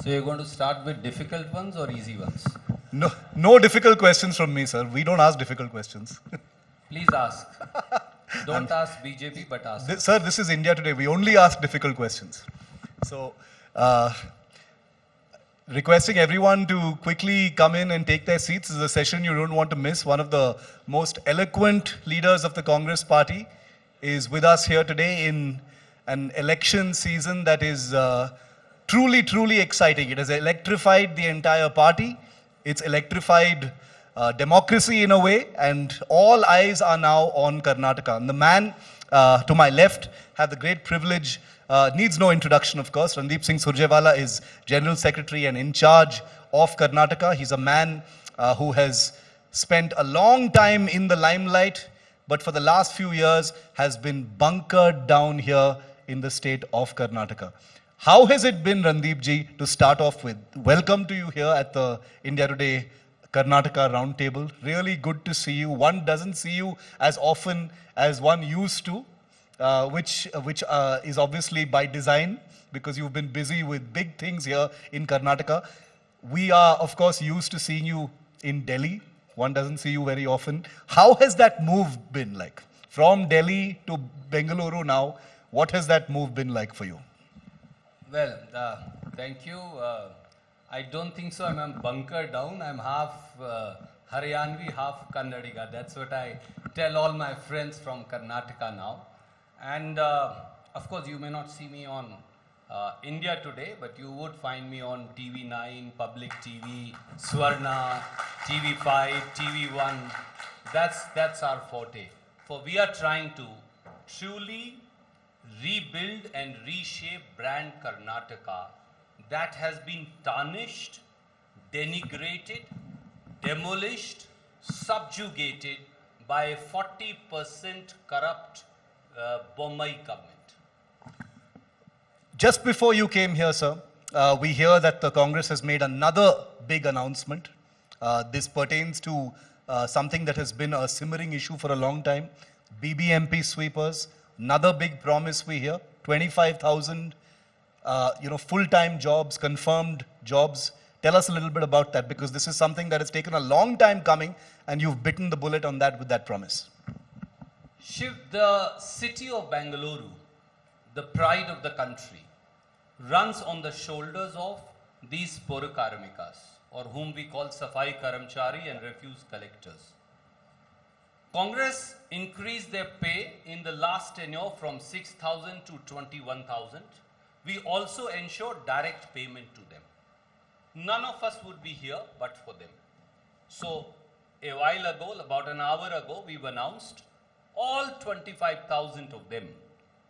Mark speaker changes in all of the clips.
Speaker 1: So you're going to start with difficult ones or easy ones?
Speaker 2: No, no difficult questions from me, sir. We don't ask difficult questions.
Speaker 1: Please ask. Don't ask BJP, but ask.
Speaker 2: Sir, this is India Today. We only ask difficult questions. So, requesting everyone to quickly come in and take their seats. This is a session you don't want to miss. One of the most eloquent leaders of the Congress party is with us here today in an election season that is truly, truly exciting. It has electrified the entire party. It's electrified democracy in a way, and all eyes are now on Karnataka. And the man to my left had the great privilege, needs no introduction of course, Randeep Singh Surjewala is General Secretary and in charge of Karnataka. He's a man who has spent a long time in the limelight, but for the last few years has been bunkered down here in the state of Karnataka. How has it been, Randeep ji, to start off with? Welcome to you here at the India Today Karnataka Roundtable. Really good to see you. One doesn't see you as often as one used to, which is obviously by design because you've been busy with big things here in Karnataka. We are, of course, used to seeing you in Delhi. One doesn't see you very often. How has that move been like? From Delhi to Bengaluru now, what has that move been like for you?
Speaker 1: Well, thank you. I don't think so. I'm bunkered down. I'm half Haryanvi, half Kannadiga. That's what I tell all my friends from Karnataka now. And of course, you may not see me on India Today, but you would find me on TV9, Public TV, Swarna, TV5, TV1. That's our forte. For we are trying to truly rebuild and reshape brand Karnataka that has been tarnished, denigrated, demolished, subjugated by a 40% corrupt Bommai government.
Speaker 2: Just before you came here, sir, we hear that the Congress has made another big announcement. This pertains to something that has been a simmering issue for a long time. BBMP sweepers, another big promise we hear, 25,000 full-time jobs, confirmed jobs. Tell us a little bit about that, because this is something that has taken a long time coming and you've bitten the bullet on that with that promise.
Speaker 1: Shiv, the city of Bengaluru, the pride of the country, runs on the shoulders of these Porakaramikas, or whom we call Safai Karamchari and refuse collectors. Congress increased their pay in the last tenure from 6,000 to 21,000. We also ensured direct payment to them. None of us would be here but for them. So a while ago, about an hour ago, we've announced all 25,000 of them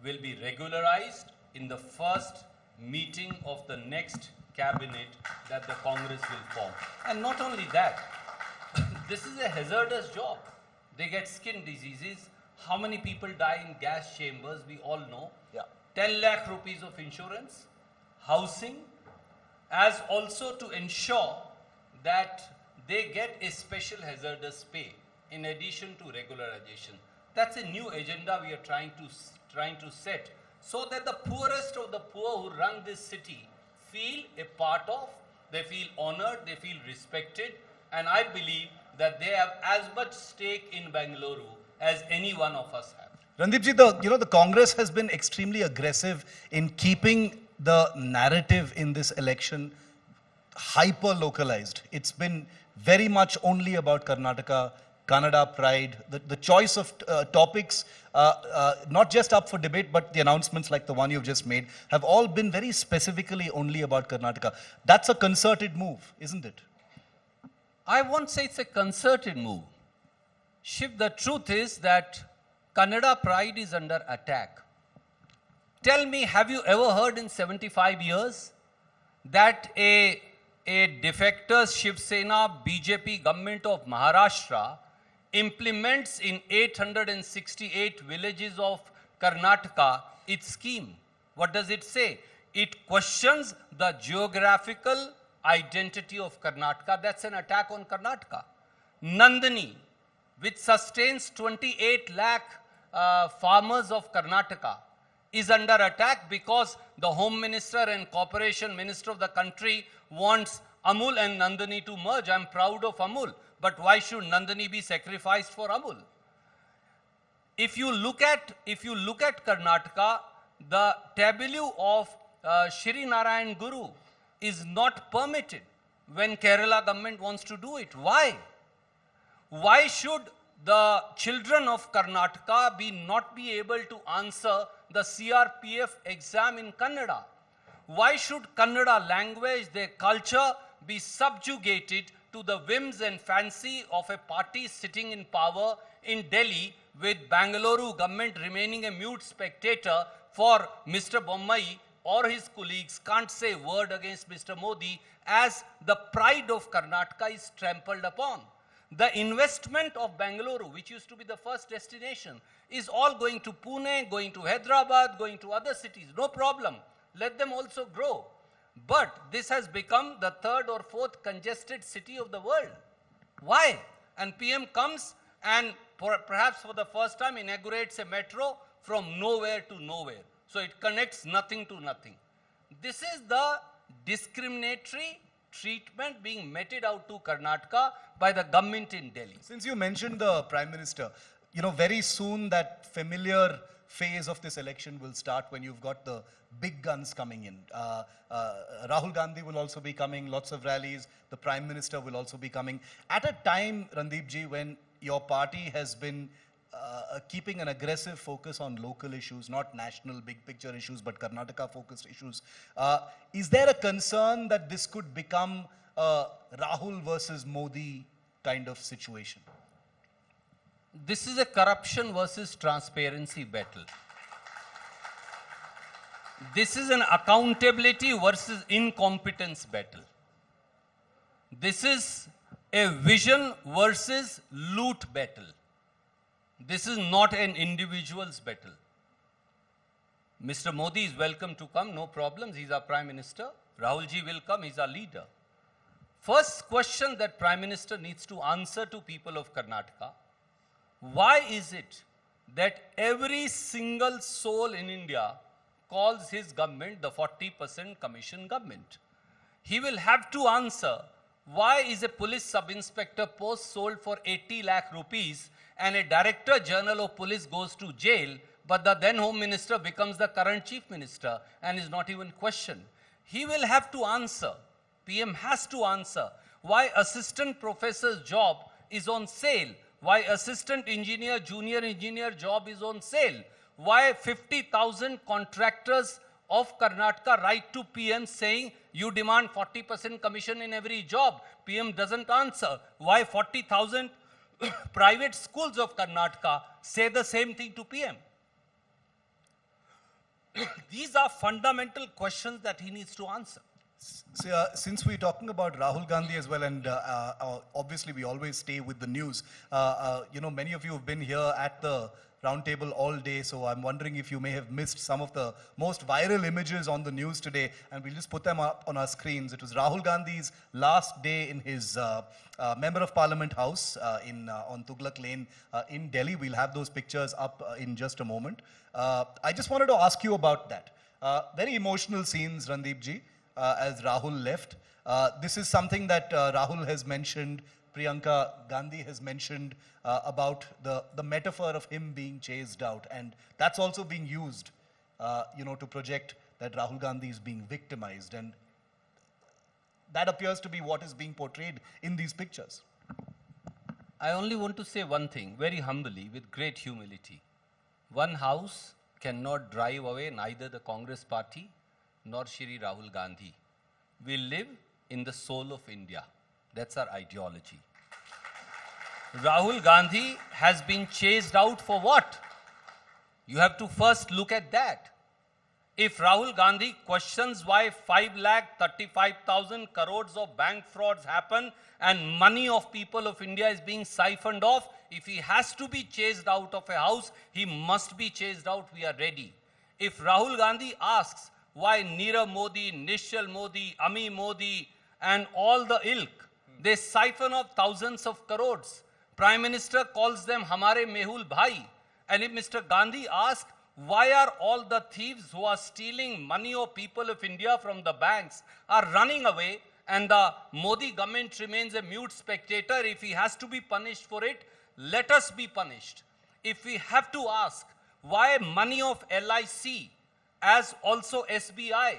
Speaker 1: will be regularized in the first meeting of the next cabinet that the Congress will form. And not only that, this is a hazardous job. They get skin diseases. How many people die in gas chambers, we all know.
Speaker 2: Yeah.
Speaker 1: 10 lakh rupees of insurance, housing, as also to ensure that they get a special hazardous pay in addition to regularization. That's a new agenda we are trying to set, so that the poorest of the poor who run this city feel a part of, they feel honored, they feel respected, and I believe that they have as much stake in Bengaluru as any one of us have.
Speaker 2: Randeep ji, the Congress has been extremely aggressive in keeping the narrative in this election hyper-localized. It's been very much only about Karnataka, Kannada pride, the choice of topics, not just up for debate, but the announcements like the one you've just made, have all been very specifically only about Karnataka. That's a concerted move, isn't it?
Speaker 1: I won't say it's a concerted move. Shiv, the truth is that Kannada pride is under attack. Tell me, have you ever heard in 75 years that a defectors Shiv Sena BJP government of Maharashtra implements in 868 villages of Karnataka its scheme? What does it say? It questions the geographical identity of Karnataka. That's an attack on Karnataka. Nandini, which sustains 28 lakh farmers of Karnataka, is under attack because the Home Minister and Corporation Minister of the country wants Amul and Nandini to merge. I'm proud of Amul, but why should Nandini be sacrificed for Amul? If you look at Karnataka, the tableau of Shri Narayan Guru is not permitted when Kerala government wants to do it. Why? Why should the children of Karnataka not be able to answer the CRPF exam in Kannada? Why should Kannada language, their culture, be subjugated to the whims and fancy of a party sitting in power in Delhi, with Bangalore government remaining a mute spectator for Mr. Bommai or his colleagues can't say a word against Mr. Modi, as the pride of Karnataka is trampled upon? The investment of Bangalore, which used to be the first destination, is all going to Pune, going to Hyderabad, going to other cities. No problem. Let them also grow. But this has become the third or fourth congested city of the world. Why? And PM comes and perhaps for the first time inaugurates a metro from nowhere to nowhere. So it connects nothing to nothing. This is the discriminatory treatment being meted out to Karnataka by the government in Delhi.
Speaker 2: Since you mentioned the Prime Minister, you know, very soon that familiar phase of this election will start when you've got the big guns coming in. Rahul Gandhi will also be coming, lots of rallies. The Prime Minister will also be coming. At a time, Randeep ji, when your party has been keeping an aggressive focus on local issues, not national big picture issues, but Karnataka focused issues, is there a concern that this could become a Rahul versus Modi kind of situation?
Speaker 1: This is a corruption versus transparency battle. This is an accountability versus incompetence battle. This is a vision versus loot battle. This is not an individual's battle. Mr. Modi is welcome to come, no problems. He's our Prime Minister. Rahul ji will come, he's our leader. First question that Prime Minister needs to answer to people of Karnataka: why is it that every single soul in India calls his government the 40% commission government? He will have to answer, why is a police sub-inspector post sold for 80 lakh rupees and a director general of police goes to jail, but the then home minister becomes the current chief minister and is not even questioned? He will have to answer, PM has to answer, why assistant professor's job is on sale, why assistant engineer, junior engineer job is on sale, why 50,000 contractors of Karnataka write to PM saying you demand 40% commission in every job. PM doesn't answer. Why 40,000 private schools of Karnataka say the same thing to PM? These are fundamental questions that he needs to answer.
Speaker 2: So, since we're talking about Rahul Gandhi as well, and obviously we always stay with the news, you know, many of you have been here at the Roundtable all day, so I'm wondering if you may have missed some of the most viral images on the news today, and we'll just put them up on our screens. It was Rahul Gandhi's last day in his Member of Parliament house on Tughlaq Lane in Delhi. We'll have those pictures up in just a moment. I just wanted to ask you about that. Very emotional scenes, Randeep ji, as Rahul left. This is something that Rahul has mentioned, Priyanka Gandhi has mentioned about the metaphor of him being chased out, and that's also being used, you know, to project that Rahul Gandhi is being victimized, and that appears to be what is being portrayed in these pictures.
Speaker 1: I only want to say one thing, very humbly, with great humility. One house cannot drive away neither the Congress party nor Shri Rahul Gandhi. We live in the soul of India. That's our ideology. Rahul Gandhi has been chased out for what? You have to first look at that. If Rahul Gandhi questions why 5,35,000 crores of bank frauds happen and money of people of India is being siphoned off, if he has to be chased out of a house, he must be chased out. We are ready. If Rahul Gandhi asks why Nirav Modi, Nishal Modi, Ami Modi, and all the ilk, they siphon off thousands of crores. Prime Minister calls them Hamare Mehul Bhai. And if Mr. Gandhi asks Why are all the thieves who are stealing money of people of India from the banks are running away, and the Modi government remains a mute spectator? If he has to be punished for it, let us be punished. If we have to ask why money of LIC as also SBI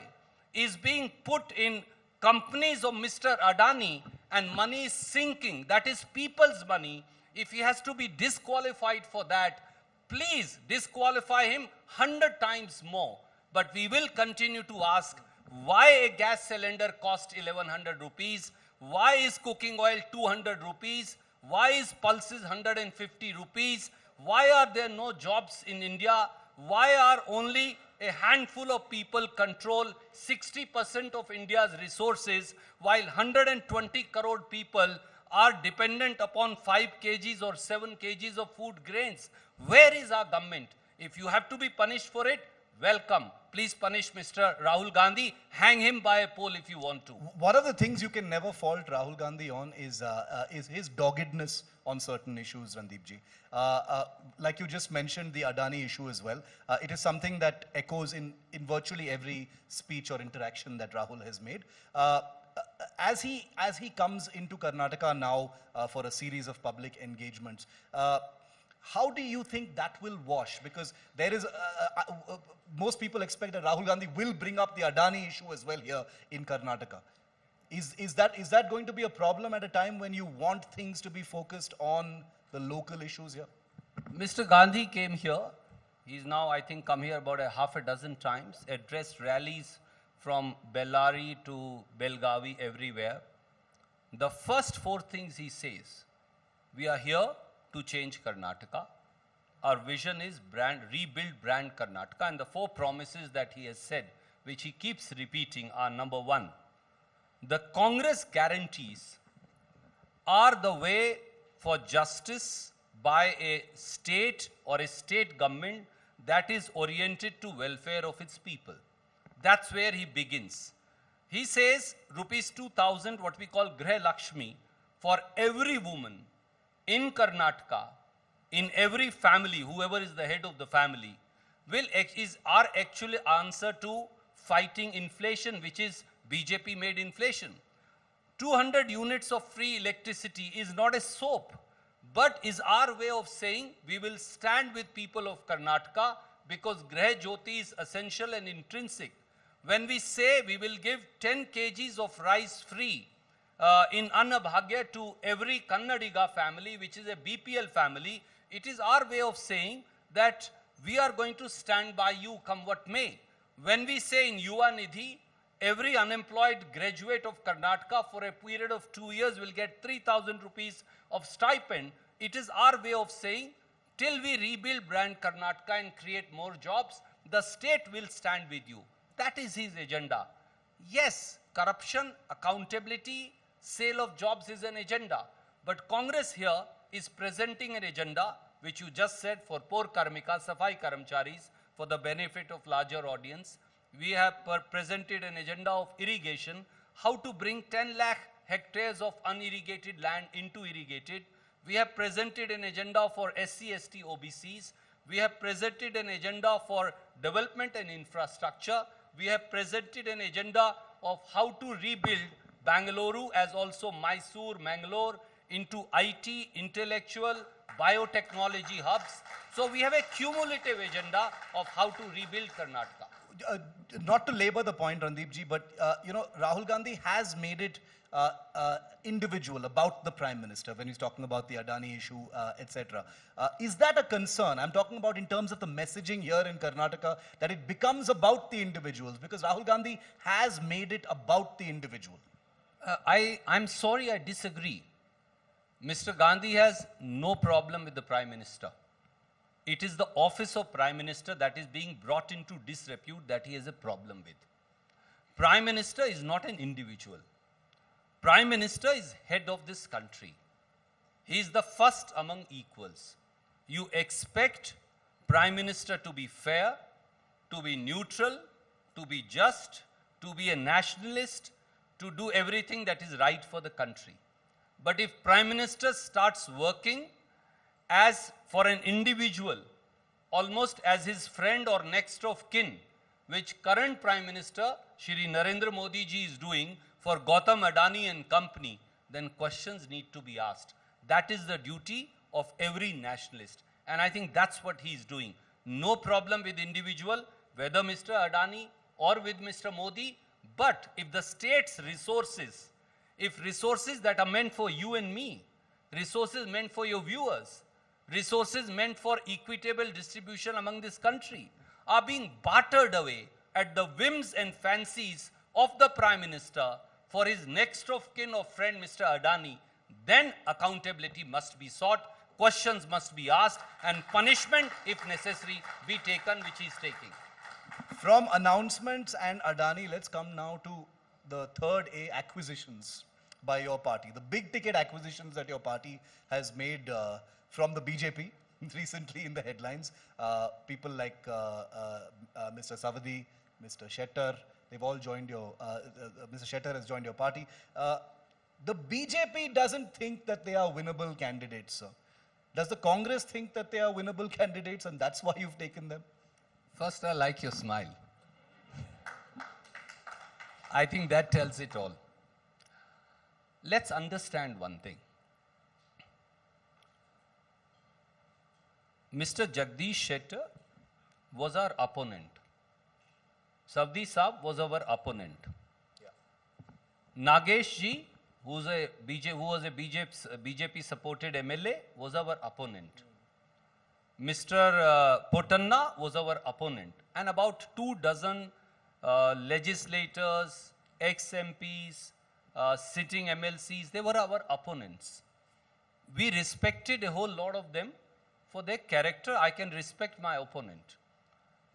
Speaker 1: is being put in companies of Mr. Adani and money is sinking, that is people's money, if he has to be disqualified for that, please disqualify him 100 times more. But we will continue to ask why a gas cylinder cost 1100 rupees, why is cooking oil 200 rupees, why is pulses 150 rupees, why are there no jobs in India, why are only a handful of people control 60% of India's resources while 120 crore people are dependent upon 5 kgs or 7 kgs of food grains. Where is our government? If you have to be punished for it, welcome. Please punish Mr. Rahul Gandhi. Hang him by a pole if you want to.
Speaker 2: One of the things you can never fault Rahul Gandhi on is his doggedness on certain issues, Randeep ji. Like you just mentioned, the Adani issue as well. It is something that echoes in virtually every speech or interaction that Rahul has made. As he comes into Karnataka now for a series of public engagements, how do you think that will wash? Because there is, most people expect that Rahul Gandhi will bring up the Adani issue as well here in Karnataka. Is that going to be a problem at a time when you want things to be focused on the local issues here?
Speaker 1: Mr. Gandhi came here. He's now, I think, come here about a half a dozen times, addressed rallies from Bellary to Belgavi, everywhere. The first 4 things he says: we are here to change Karnataka. Our vision is rebuild brand Karnataka. And the 4 promises that he has said, which he keeps repeating, are: number 1, the Congress guarantees are the way for justice by a state or a state government that is oriented to welfare of its people. That's where he begins. He says rupees 2,000, what we call Greh Lakshmi, for every woman in Karnataka, in every family, whoever is the head of the family, is our actual answer to fighting inflation, which is BJP made inflation. 200 units of free electricity is not a soap, but is our way of saying we will stand with people of Karnataka because Greh Jyoti is essential and intrinsic. When we say we will give 10 kgs of rice free in Annabhagya to every Kannadiga family, which is a BPL family, it is our way of saying that we are going to stand by you come what may. When we say in Yuva Nidhi, every unemployed graduate of Karnataka for a period of 2 years will get 3,000 rupees of stipend, it is our way of saying till we rebuild brand Karnataka and create more jobs, the state will stand with you. That is his agenda. Yes, corruption, accountability, sale of jobs is an agenda. But Congress here is presenting an agenda, which you just said, for poor karmika, safai karamcharis, for the benefit of larger audience. We have presented an agenda of irrigation, how to bring 10 lakh hectares of unirrigated land into irrigated. We have presented an agenda for SC, ST, OBCs. We have presented an agenda for development and infrastructure. We have presented an agenda of how to rebuild Bangalore as also Mysore, Mangalore into IT, intellectual, biotechnology hubs. So we have a cumulative agenda of how to rebuild Karnataka.
Speaker 2: Not to labor the point, Randeep ji, but you know, Rahul Gandhi has made it individual about the Prime Minister when he's talking about the Adani issue, etc. Is that a concern? I'm talking about in terms of the messaging here in Karnataka, that it becomes about the individuals, because Rahul Gandhi has made it about the individual.
Speaker 1: I'm sorry, I disagree. Mr. Gandhi has no problem with the Prime Minister. It is the office of Prime Minister that is being brought into disrepute that he has a problem with. Prime Minister is not an individual. Prime Minister is head of this country. He is the first among equals. You expect Prime Minister to be fair, to be neutral, to be just, to be a nationalist, to do everything that is right for the country. But if Prime Minister starts working as for an individual almost as his friend or next of kin, which current Prime Minister Shri Narendra Modi ji is doing for Gautam Adani and company, then questions need to be asked. That is the duty of every nationalist. And I think that's what he is doing. No problem with individual, whether Mr. Adani or with Mr. Modi, but if the state's resources, if resources that are meant for you and me, resources meant for your viewers, resources meant for equitable distribution among this country, are being bartered away at the whims and fancies of the Prime Minister for his next of kin or friend Mr. Adani, then accountability must be sought, questions must be asked, and punishment, if necessary, be taken, which he is taking.
Speaker 2: From announcements and Adani, let's come now to the third A, acquisitions by your party. The big ticket acquisitions that your party has made from the BJP recently in the headlines. People like Mr. Savadi, Mr. Shettar, they've all joined your, Mr. Shettar has joined your party. The BJP doesn't think that they are winnable candidates, sir. Does the Congress think that they are winnable candidates and that's why you've taken them?
Speaker 1: First, I like your smile. I think that tells it all. Let's understand one thing. Mr. Jagdish Shettar was our opponent. Savdi Saab was our opponent. Yeah. Nagesh ji, who was a BJP supported MLA, was our opponent. Mr. Potanna was our opponent. And about 24 legislators, ex-MPs, sitting MLCs, they were our opponents. We respected a whole lot of them for their character. I can respect my opponent.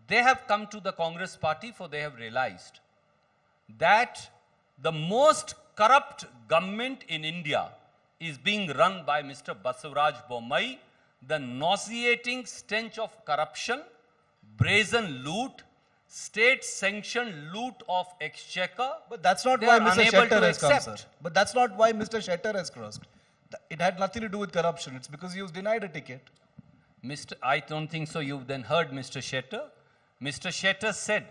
Speaker 1: They have come to the Congress party for they have realized that the most corrupt government in India is being run by Mr. Basavaraj Bommai. The nauseating stench of corruption, brazen loot, state-sanctioned loot of exchequer.
Speaker 2: But that's not why Mr. Shettar has come, sir. But that's not why Mr. Shettar has crossed. It had nothing to do with corruption. It's because he was denied a ticket.
Speaker 1: I don't think so. You've then heard Mr. Shettar. Mr. Shettar said,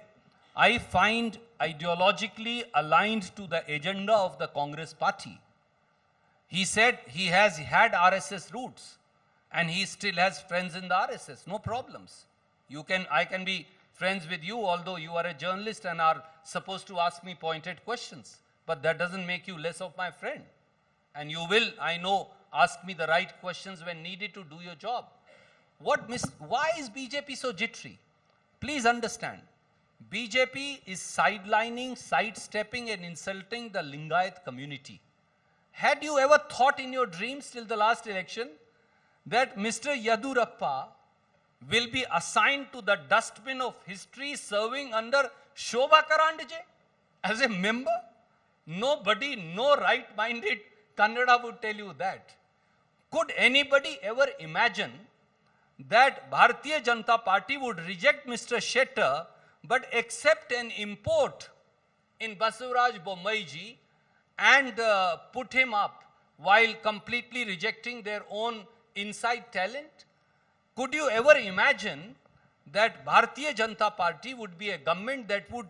Speaker 1: I find ideologically aligned to the agenda of the Congress party. He said he has had RSS roots and he still has friends in the RSS. No problems. I can be friends with you, although you are a journalist and are supposed to ask me pointed questions. But that doesn't make you less of my friend. And you will, I know, ask me the right questions when needed to do your job. Why is BJP so jittery? Please understand. BJP is sidelining, sidestepping and insulting the Lingayat community. Had you ever thought in your dreams till the last election that Mr. Yadurappa will be assigned to the dustbin of history serving under Shobha Karandje as a member? Nobody, no right-minded Kannada would tell you that. Could anybody ever imagine that Bharatiya Janata Party would reject Mr. Shettar but accept an import in Basavaraj Bommai ji and put him up while completely rejecting their own inside talent? Could you ever imagine that Bharatiya Janata Party would be a government that would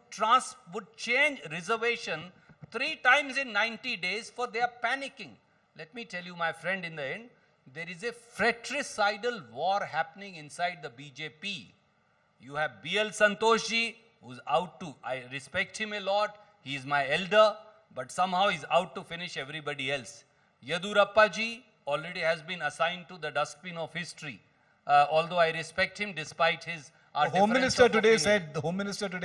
Speaker 1: change reservation 3 times in 90 days for their panicking? Let me tell you, my friend, in the end, there is a fratricidal war happening inside the BJP. You have B.L. Santoshi, who's out to, I respect him a lot, he is my elder, but somehow he's out to finish everybody else. Yadurappa ji already has been assigned to the dustbin of history, although I respect him despite his
Speaker 2: The Home Minister today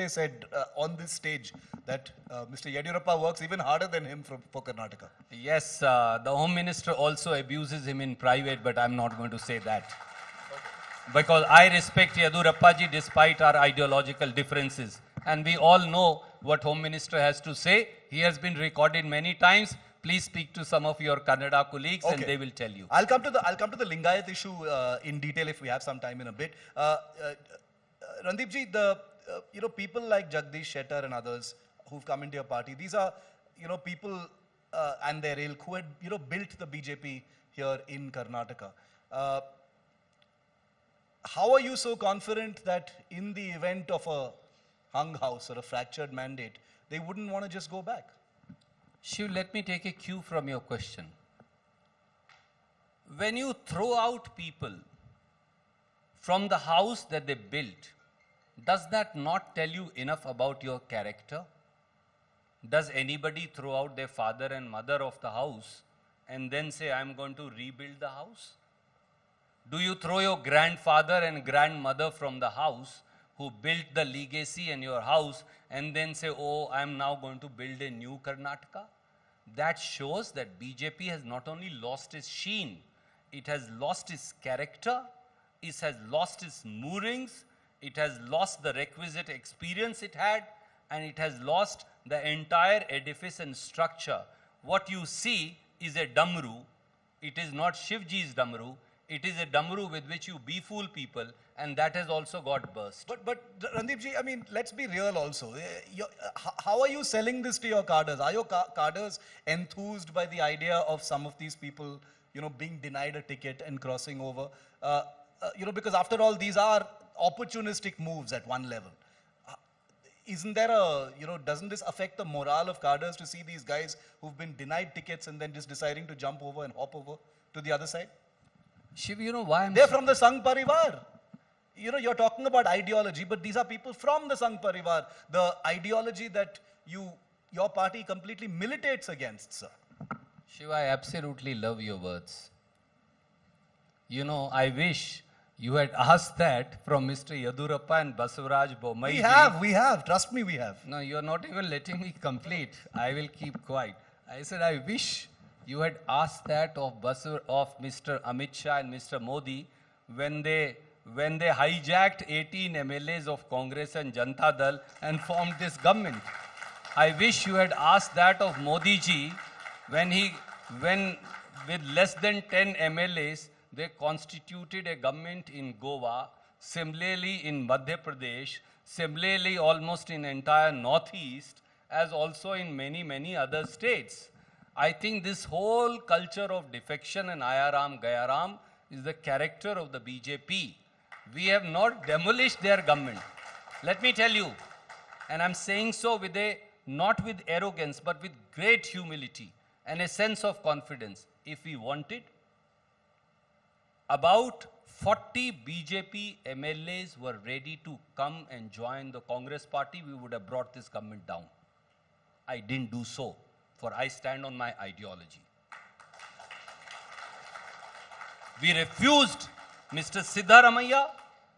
Speaker 2: said on this stage that Mr. Yadurappa works even harder than him for Karnataka.
Speaker 1: Yes, the Home Minister also abuses him in private, but I'm not going to say that. Because I respect Yadurappa ji despite our ideological differences. And we all know what Home Minister has to say. He has been recorded many times. Please speak to some of your Kannada colleagues and they will tell you.
Speaker 2: I'll come to the Lingayat issue in detail if we have some time in a bit. Randeep ji, people like Jagdish Shettar and others who've come into your party, these are, people and their ilk who had, built the BJP here in Karnataka. how are you so confident that in the event of a hung house or a fractured mandate, they wouldn't want to just go back?
Speaker 1: Shiv, let me take a cue from your question. When you throw out people from the house that they built, does that not tell you enough about your character? Does anybody throw out their father and mother of the house and then say, I'm going to rebuild the house? Do you throw your grandfather and grandmother from the house who built the legacy in your house and then say, oh, I'm now going to build a new Karnataka? That shows that BJP has not only lost its sheen, it has lost its character, it has lost its moorings, it has lost the requisite experience it had, and it has lost the entire edifice and structure. What you see is a damru. It is not Shivji's damru. It is a damru with which you befool people, and that has also got burst.
Speaker 2: But Randeep ji, I mean, let's be real also. How are you selling this to your cadres? Are your cadres enthused by the idea of some of these people, being denied a ticket and crossing over? Because after all, these are opportunistic moves at one level. Isn't there doesn't this affect the morale of cadres to see these guys who've been denied tickets and then just deciding to jump over and hop over to the other side?
Speaker 1: Shiv, why
Speaker 2: they're from the Sangh Parivar. You're talking about ideology, but these are people from the Sangh Parivar. The ideology that your party completely militates against, sir.
Speaker 1: Shiv, I absolutely love your words. I wish you had asked that from Mr. Yadurappa and Basavaraj Bommai.
Speaker 2: We have. Trust me, we have.
Speaker 1: No, you're not even letting me complete. I will keep quiet. I said, I wish you had asked that of Mr. Amit Shah and Mr. Modi when they hijacked 18 MLAs of Congress and Janata Dal and formed this government. I wish you had asked that of Modi ji when with less than 10 MLAs, they constituted a government in Goa, similarly in Madhya Pradesh, similarly almost in entire Northeast, as also in many, many other states. I think this whole culture of defection and Ayaram Gayaram is the character of the BJP. We have not demolished their government. Let me tell you, and I'm saying so not with arrogance, but with great humility and a sense of confidence. If we wanted, about 40 BJP MLAs were ready to come and join the Congress party. We would have brought this government down. I didn't do so, for I stand on my ideology. We refused Mr. Siddaramaiah,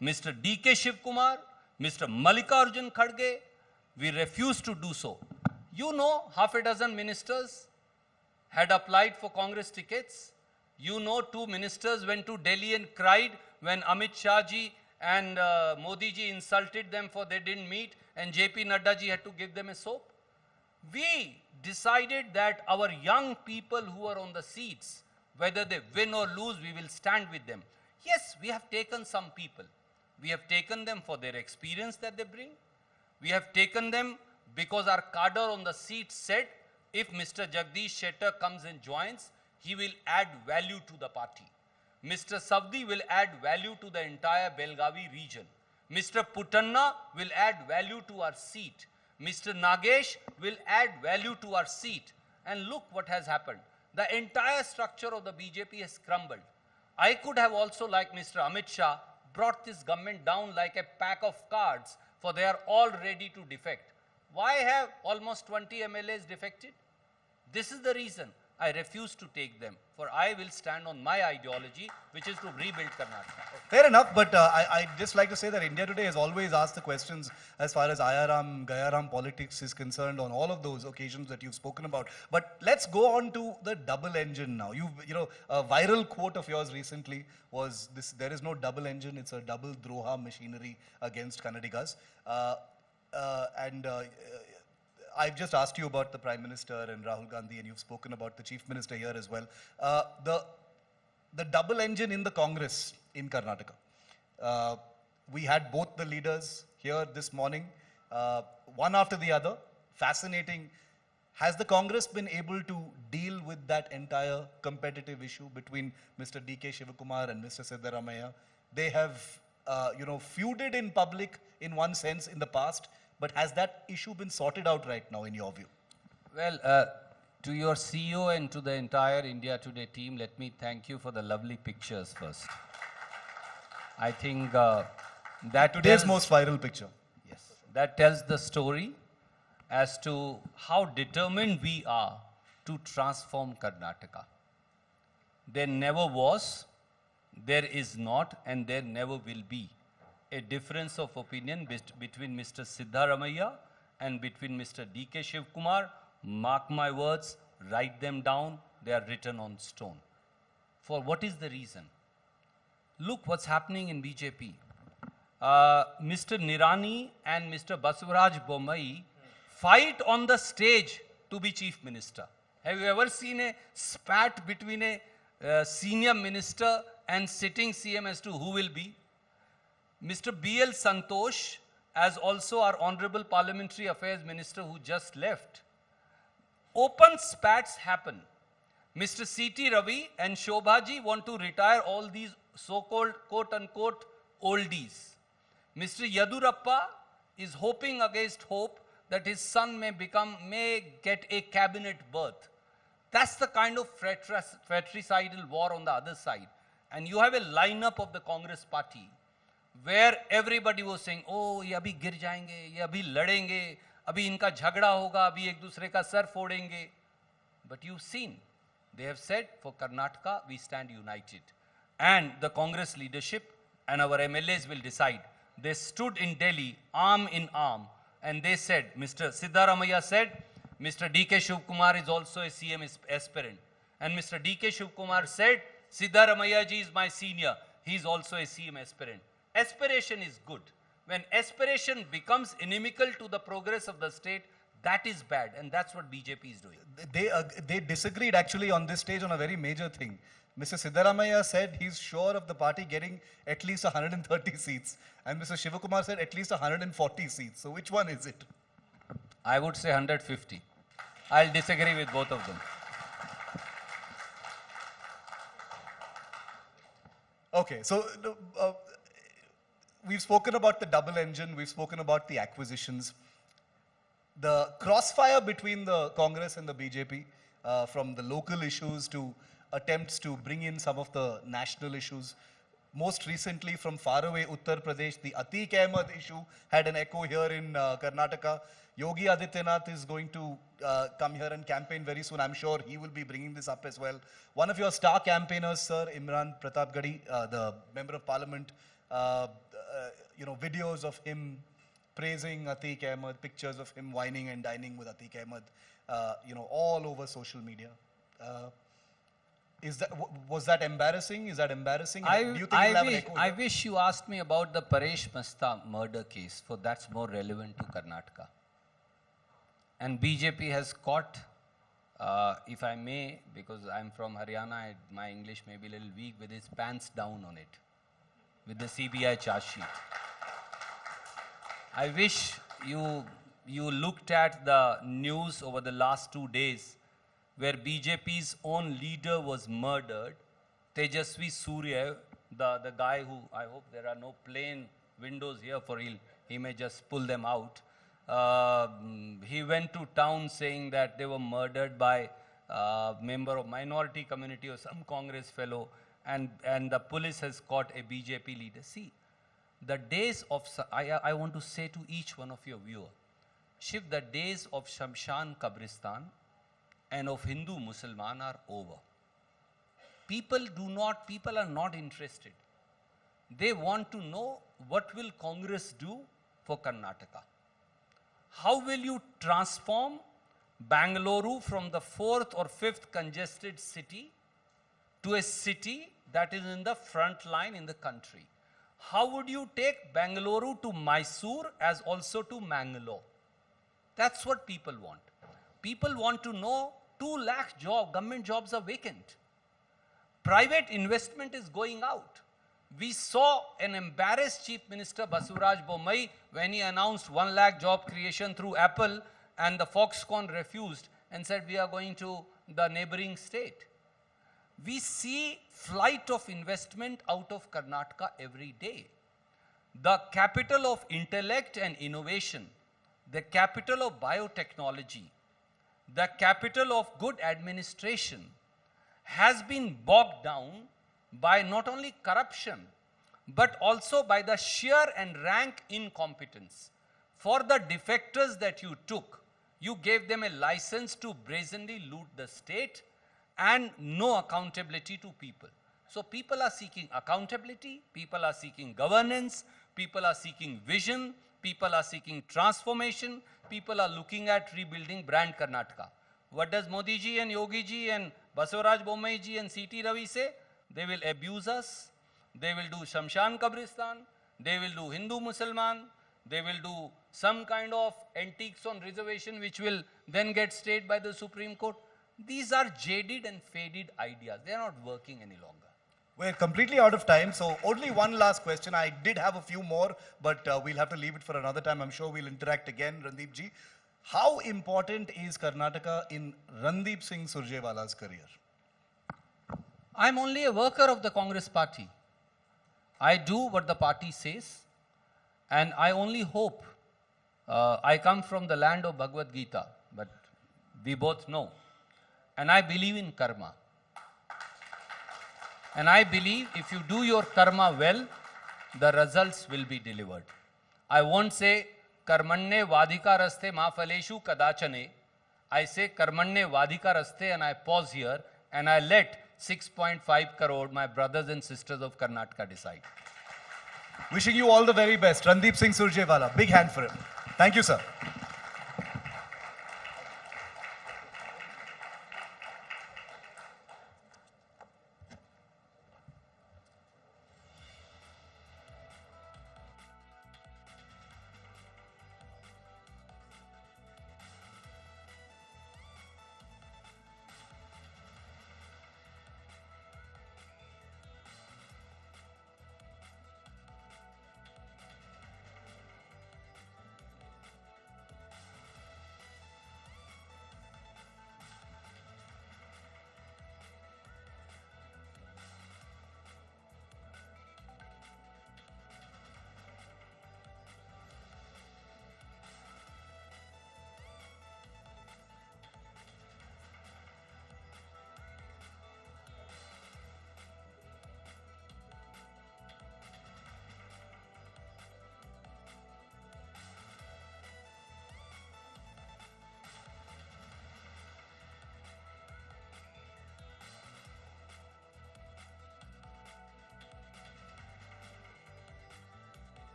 Speaker 1: Mr. D.K. Shivakumar, Mr. Mallikarjun Kharge. We refused to do so. Half a dozen ministers had applied for Congress tickets. 2 ministers went to Delhi and cried when Amit Shah ji and Modi ji insulted them for they didn't meet, and JP Nadda ji had to give them a soap. We decided that our young people who are on the seats, whether they win or lose, we will stand with them. Yes, we have taken some people. We have taken them for their experience that they bring. We have taken them because our cadre on the seat said, if Mr. Jagdish Shettar comes and joins, he will add value to the party. Mr. Savdi will add value to the entire Belgavi region. Mr. Puttanna will add value to our seat. Mr. Nagesh will add value to our seat. And look what has happened. The entire structure of the BJP has crumbled. I could have also, like Mr. Amit Shah, brought this government down like a pack of cards, for they are all ready to defect. Why have almost 20 MLAs defected? This is the reason. I refuse to take them, for I will stand on my ideology, which is to rebuild Karnataka.
Speaker 2: Fair enough, but I'd just like to say that India Today has always asked the questions as far as Ayaram, Gayaram politics is concerned on all of those occasions that you've spoken about. But let's go on to the double engine now. A viral quote of yours recently was this: there is no double engine, it's a double droha machinery against Kannadigas. I've just asked you about the Prime Minister and Rahul Gandhi, and you've spoken about the Chief Minister here as well. The double engine in the Congress in Karnataka. We had both the leaders here this morning, one after the other. Fascinating. Has the Congress been able to deal with that entire competitive issue between Mr. D.K. Shivakumar and Mr. Siddaramaiah? They have feuded in public in one sense in the past, but has that issue been sorted out right now in your view?
Speaker 1: Well, to your CEO and to the entire India Today team, let me thank you for the lovely pictures first. I think that
Speaker 2: Today's
Speaker 1: tells,
Speaker 2: most viral picture.
Speaker 1: yes, that tells the story as to how determined we are to transform Karnataka. There never was, there is not, and there never will be a difference of opinion between Mr. Siddaramaiah and between Mr. D.K. Shivakumar. Mark my words, write them down, they are written on stone. For what is the reason? Look what's happening in BJP. Mr. Nirani and Mr. Basavaraj Bommai fight on the stage to be chief minister. Have you ever seen a spat between a senior minister and sitting CM as to who will be? Mr. B.L. Santosh, as also our Honorable Parliamentary Affairs Minister who just left, open spats happen. Mr. C.T. Ravi and Shobhaji want to retire all these so-called quote-unquote oldies. Mr. Yadurappa is hoping against hope that his son may get a cabinet berth. That's the kind of fratricidal war on the other side. And you have a lineup of the Congress party where everybody was saying, oh, ये अभी गिर जाएंगे, ये अभी लड़ेंगे, अभी इनका झगड़ा होगा, अभी एक दूसरे का sir फोड़ेंगे. But you've seen, they have said, for Karnataka, we stand united. And the Congress leadership and our MLAs will decide. They stood in Delhi, arm in arm, and they said, Mr. Siddaramaiah said, Mr. D.K. Shivakumar is also a CM aspirant. And Mr. D.K. Shivakumar said, Siddaramaiah ji is my senior. He is also a CM aspirant. Aspiration is good. When aspiration becomes inimical to the progress of the state, that is bad. And that's what BJP is doing.
Speaker 2: They disagreed actually on this stage on a very major thing. Mr. Siddaramaiah said he's sure of the party getting at least 130 seats. And Mr. Shivakumar said at least 140 seats. So which one is it?
Speaker 1: I would say 150. I'll disagree with both of them.
Speaker 2: Okay, so we've spoken about the double engine, we've spoken about the acquisitions. The crossfire between the Congress and the BJP, from the local issues to attempts to bring in some of the national issues. Most recently from faraway Uttar Pradesh, the Atiq Ahmed issue had an echo here in Karnataka. Yogi Adityanath is going to come here and campaign very soon. I'm sure he will be bringing this up as well. One of your star campaigners, sir, Imran Pratapgadi, the Member of Parliament, videos of him praising Atiq Ahmed, pictures of him whining and dining with Atiq Ahmed, all over social media. Was that embarrassing? Is that embarrassing? Do you think you'll have an echo here?
Speaker 1: I wish you asked me about the Paresh Masta murder case, for that's more relevant to Karnataka. And BJP has caught, if I may, because I'm from Haryana, my English may be a little weak, with his pants down on it, with the CBI charge sheet. I wish you looked at the news over the last 2 days, where BJP's own leader was murdered. Tejasvi Surya, the guy who, I hope there are no plain windows here for he may just pull them out. He went to town saying that they were murdered by a member of minority community or some Congress fellow, and the police has caught a BJP leader. See, the days of, I want to say to each one of your viewers, Shiv, the days of Shamshan Kabristan and of Hindu Musliman are over. People are not interested. They want to know what will Congress do for Karnataka. How will you transform Bangalore from the 4th or 5th congested city to a city that is in the front line in the country? How would you take Bangalore to Mysore as also to Mangalore? That's what people want. People want to know 2 lakh government jobs are vacant. Private investment is going out. We saw an embarrassed Chief Minister Basavaraj Bommai when he announced 1 lakh job creation through Apple, and the Foxconn refused and said we are going to the neighboring state. We see flight of investment out of Karnataka every day. the capital of intellect and innovation, the capital of biotechnology, the capital of good administration, has been bogged down by not only corruption, but also by the sheer and rank incompetence. For the defectors that you took, you gave them a license to brazenly loot the state and no accountability to people. So people are seeking accountability, people are seeking governance, people are seeking vision, people are seeking transformation, people are looking at rebuilding brand Karnataka. What does Modi ji and Yogi ji and Basavaraj, Bommai ji and C.T. Ravi say? They will abuse us, they will do Shamshan Kabristan, they will do Hindu Musalman, they will do some kind of antiques on reservation which will then get stayed by the Supreme Court. These are jaded and faded ideas. They are not working any longer.
Speaker 2: We're completely out of time, so only one last question. I did have a few more, but we'll have to leave it for another time. I'm sure we'll interact again, Randeep ji. How important is Karnataka in Randeep Singh Surjewala's career?
Speaker 1: I'm only a worker of the Congress party. I do what the party says, and I only hope. I come from the land of Bhagavad Gita, but we both know. And I believe in karma. And I believe if you do your karma well, the results will be delivered. I won't say karmanne vadika raste ma phaleshu kadachane. I say karmanne vadika raste, and I pause here and I let 6.5 crore my brothers and sisters of Karnataka decide.
Speaker 2: Wishing you all the very best. Randeep Singh Surjewala. Big hand for him. Thank you, sir.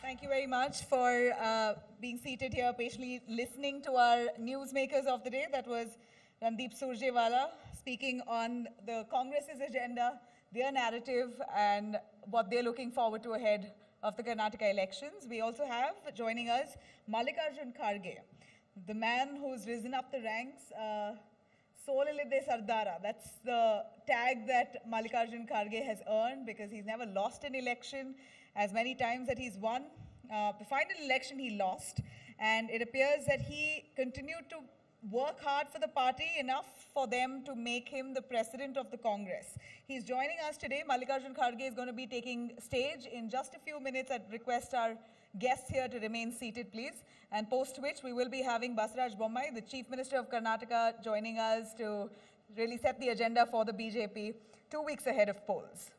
Speaker 3: Thank you very much for being seated here, patiently listening to our newsmakers of the day. That was Randeep Surjewala speaking on the Congress's agenda, their narrative, and what they're looking forward to ahead of the Karnataka elections. We also have joining us Mallikarjun Kharge, the man who's risen up the ranks. Solilide Sardara, that's the tag that Mallikarjun Kharge has earned because he's never lost an election. As many times that he's won, the final election he lost, and it appears that he continued to work hard for the party enough for them to make him the president of the Congress. He's joining us today. Mallikarjun Kharge is going to be taking stage in just a few minutes. I'd request our guests here to remain seated, please. And post which we will be having Basavaraj Bommai, the Chief Minister of Karnataka, joining us to really set the agenda for the BJP 2 weeks ahead of polls.